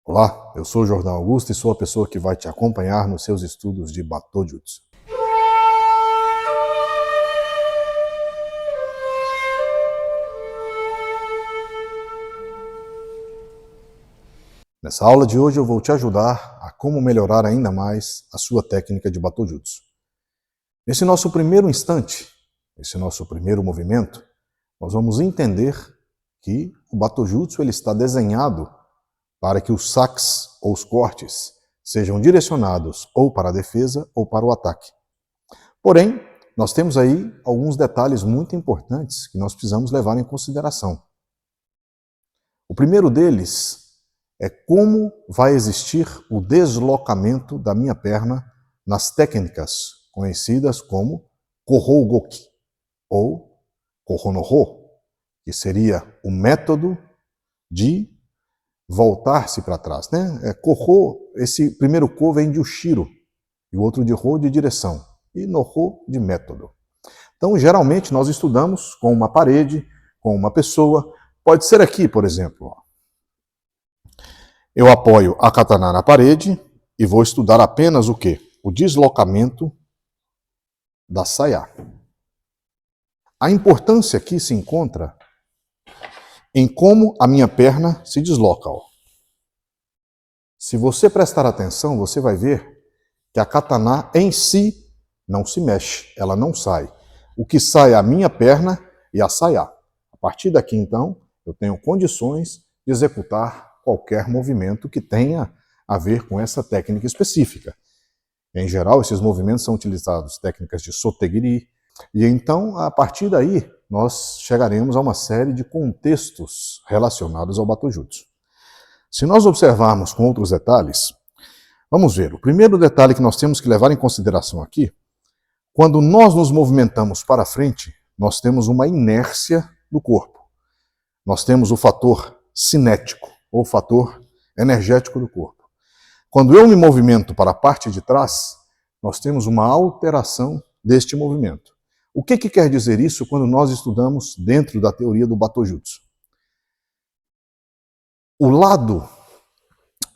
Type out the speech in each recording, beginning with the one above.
Olá, eu sou o Jordão Augusto e sou a pessoa que vai te acompanhar nos seus estudos de Batô Jutsu. Nessa aula de hoje eu vou te ajudar a como melhorar ainda mais a sua técnica de Batô Jutsu. Nesse nosso primeiro instante, esse nosso primeiro movimento, nós vamos entender que o Batô Jutsu ele está desenhado para que os saques ou os cortes sejam direcionados ou para a defesa ou para o ataque. Porém, nós temos aí alguns detalhes muito importantes que nós precisamos levar em consideração. O primeiro deles é como vai existir o deslocamento da minha perna nas técnicas conhecidas como Kohou Goki ou Kohou no Ho, que seria o método de voltar-se para trás, né? Kohou, esse primeiro Ko vem de Ushiro, e o outro de Ho de direção, e no Ho de método. Então, geralmente, nós estudamos com uma parede, com uma pessoa. Pode ser aqui, por exemplo. Eu apoio a katana na parede e vou estudar apenas o quê? O deslocamento da saya. A importância aqui se encontra em como a minha perna se desloca. Ó. Se você prestar atenção, você vai ver que a katana em si não se mexe, ela não sai. O que sai é a minha perna e a saya. A partir daqui, então, eu tenho condições de executar qualquer movimento que tenha a ver com essa técnica específica. Em geral, esses movimentos são utilizados técnicas de sotegiri, e então, a partir daí, nós chegaremos a uma série de contextos relacionados ao Batô Jutsu. Se nós observarmos com outros detalhes, vamos ver, o primeiro detalhe que nós temos que levar em consideração aqui, quando nós nos movimentamos para frente, nós temos uma inércia do corpo. Nós temos o fator cinético, ou fator energético do corpo. Quando eu me movimento para a parte de trás, nós temos uma alteração deste movimento. O que quer dizer isso quando nós estudamos dentro da teoria do Batô Jutsu? O lado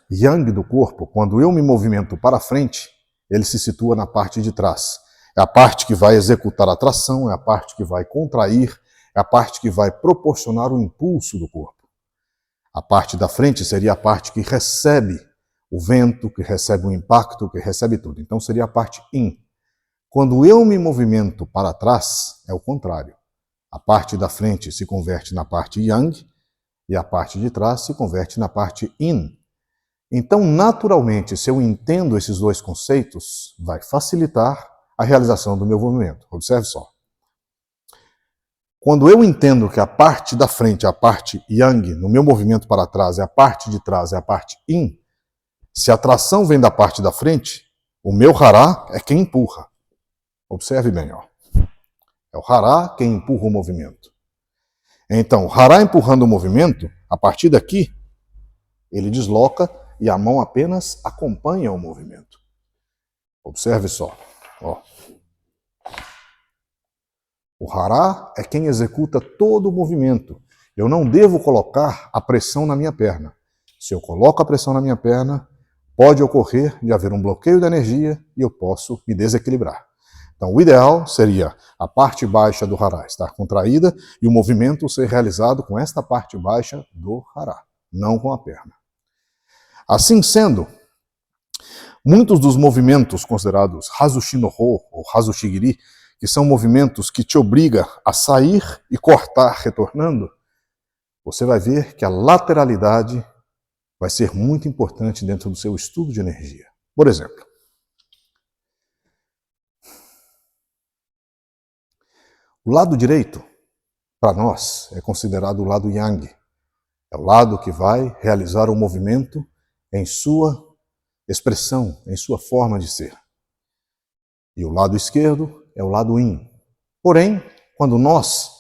yang do corpo, quando eu me movimento para frente, ele se situa na parte de trás. É a parte que vai executar a tração, é a parte que vai contrair, é a parte que vai proporcionar o impulso do corpo. A parte da frente seria a parte que recebe o vento, que recebe o impacto, que recebe tudo. Então seria a parte yin. Quando eu me movimento para trás, é o contrário. A parte da frente se converte na parte yang e a parte de trás se converte na parte yin. Então, naturalmente, se eu entendo esses dois conceitos, vai facilitar a realização do meu movimento. Observe só. Quando eu entendo que a parte da frente é a parte yang, no meu movimento para trás é a parte de trás, é a parte yin, se a tração vem da parte da frente, o meu hara é quem empurra. Observe bem, ó. É o hara quem empurra o movimento. Então, o hara empurrando o movimento, a partir daqui, ele desloca e a mão apenas acompanha o movimento. Observe só. Ó. O hara é quem executa todo o movimento. Eu não devo colocar a pressão na minha perna. Se eu coloco a pressão na minha perna, pode ocorrer de haver um bloqueio da energia e eu posso me desequilibrar. Então, o ideal seria a parte baixa do hara estar contraída e o movimento ser realizado com esta parte baixa do hara, não com a perna. Assim sendo, muitos dos movimentos considerados Hazushi no Ho ou Hazushigiri, que são movimentos que te obrigam a sair e cortar retornando, você vai ver que a lateralidade vai ser muito importante dentro do seu estudo de energia. Por exemplo, o lado direito, para nós, é considerado o lado yang. É o lado que vai realizar o movimento em sua expressão, em sua forma de ser. E o lado esquerdo é o lado yin. Porém, quando nós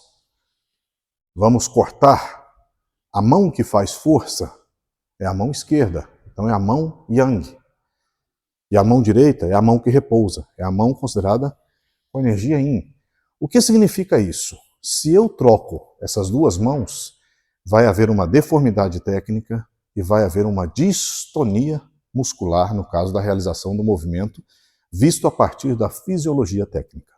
vamos cortar, a mão que faz força é a mão esquerda. Então é a mão yang. E a mão direita é a mão que repousa. É a mão considerada com energia yin. O que significa isso? Se eu troco essas duas mãos, vai haver uma deformidade técnica e vai haver uma distonia muscular no caso da realização do movimento, visto a partir da fisiologia técnica.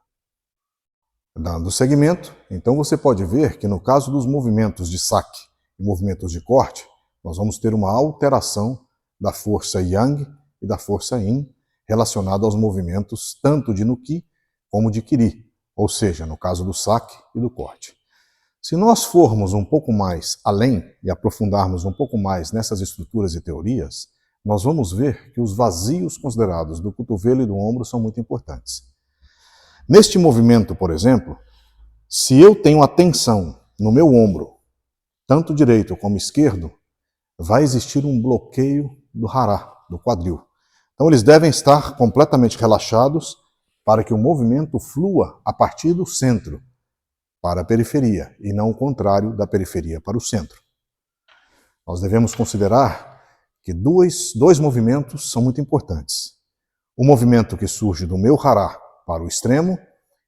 Dando seguimento, então você pode ver que no caso dos movimentos de saque e movimentos de corte, nós vamos ter uma alteração da força Yang e da força Yin relacionada aos movimentos tanto de Nuki como de Kiri, ou seja, no caso do saque e do corte. Se nós formos um pouco mais além e aprofundarmos um pouco mais nessas estruturas e teorias, nós vamos ver que os vazios considerados do cotovelo e do ombro são muito importantes. Neste movimento, por exemplo, se eu tenho a tensão no meu ombro, tanto direito como esquerdo, vai existir um bloqueio do hara, do quadril. Então eles devem estar completamente relaxados para que o movimento flua a partir do centro para a periferia e não o contrário da periferia para o centro. Nós devemos considerar que dois movimentos são muito importantes. O movimento que surge do meu hara para o extremo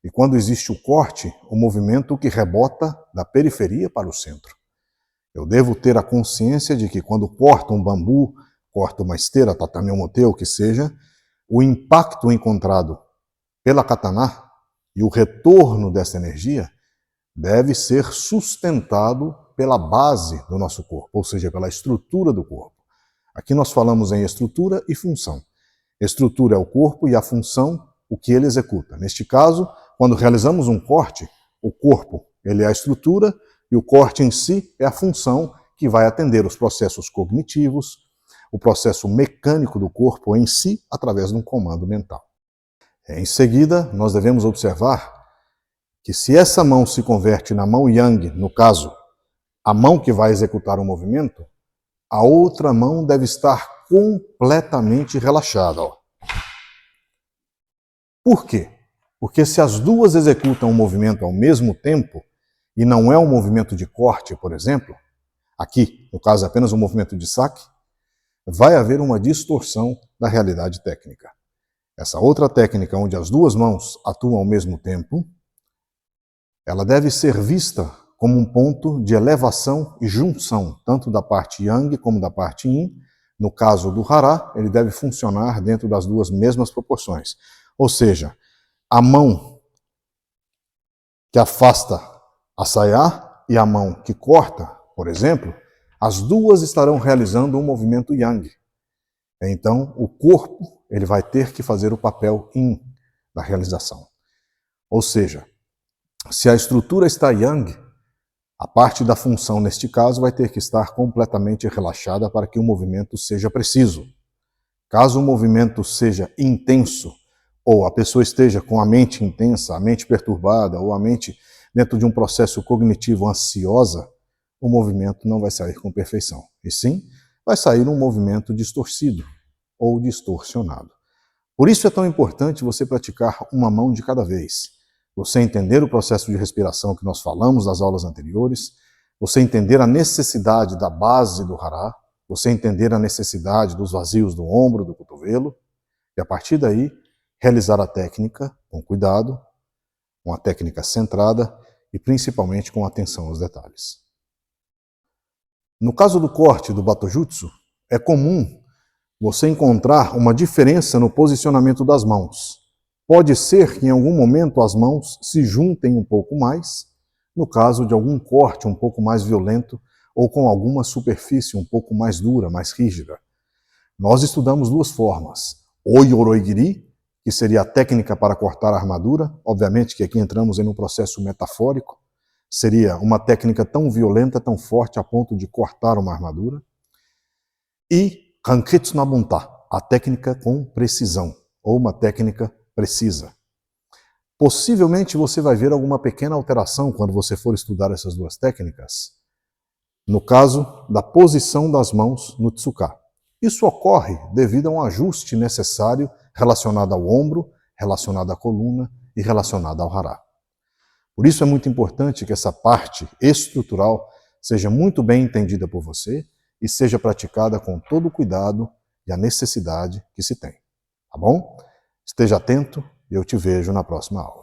e quando existe o corte, o movimento que rebota da periferia para o centro. Eu devo ter a consciência de que quando corto um bambu, corto uma esteira, tatame ou mote, o que seja, o impacto encontrado pela katana e o retorno dessa energia deve ser sustentado pela base do nosso corpo, ou seja, pela estrutura do corpo. Aqui nós falamos em estrutura e função. Estrutura é o corpo e a função, o que ele executa. Neste caso, quando realizamos um corte, o corpo ele é a estrutura e o corte em si é a função que vai atender os processos cognitivos, o processo mecânico do corpo em si, através de um comando mental. Em seguida, nós devemos observar que se essa mão se converte na mão Yang, no caso, a mão que vai executar o movimento, a outra mão deve estar completamente relaxada. Por quê? Porque se as duas executam o movimento ao mesmo tempo, e não é um movimento de corte, por exemplo, aqui, no caso, apenas um movimento de saque, vai haver uma distorção da realidade técnica. Essa outra técnica, onde as duas mãos atuam ao mesmo tempo, ela deve ser vista como um ponto de elevação e junção, tanto da parte Yang como da parte Yin. No caso do hara, ele deve funcionar dentro das duas mesmas proporções. Ou seja, a mão que afasta a saya e a mão que corta, por exemplo, as duas estarão realizando um movimento Yang. Então, o corpo ele vai ter que fazer o papel Yin da realização. Ou seja, se a estrutura está Yang, a parte da função, neste caso, vai ter que estar completamente relaxada para que o movimento seja preciso. Caso o movimento seja intenso, ou a pessoa esteja com a mente intensa, a mente perturbada, ou a mente dentro de um processo cognitivo ansiosa, o movimento não vai sair com perfeição. E sim, vai sair um movimento distorcido ou distorcionado. Por isso é tão importante você praticar uma mão de cada vez. Você entender o processo de respiração que nós falamos nas aulas anteriores, você entender a necessidade da base do hara, você entender a necessidade dos vazios do ombro, do cotovelo, e a partir daí, realizar a técnica com cuidado, uma técnica centrada e principalmente com atenção aos detalhes. No caso do corte do Batojutsu, é comum você encontrar uma diferença no posicionamento das mãos. Pode ser que em algum momento as mãos se juntem um pouco mais, no caso de algum corte um pouco mais violento ou com alguma superfície um pouco mais dura, mais rígida. Nós estudamos duas formas. O Yoroigiri, que seria a técnica para cortar a armadura, obviamente que aqui entramos em um processo metafórico, seria uma técnica tão violenta, tão forte a ponto de cortar uma armadura, e Kanketsu no Bunta, a técnica com precisão, ou uma técnica precisa. Possivelmente você vai ver alguma pequena alteração quando você for estudar essas duas técnicas, no caso da posição das mãos no Tsuka. Isso ocorre devido a um ajuste necessário relacionado ao ombro, relacionado à coluna e relacionado ao hara. Por isso é muito importante que essa parte estrutural seja muito bem entendida por você e seja praticada com todo o cuidado e a necessidade que se tem. Tá bom? Esteja atento e eu te vejo na próxima aula.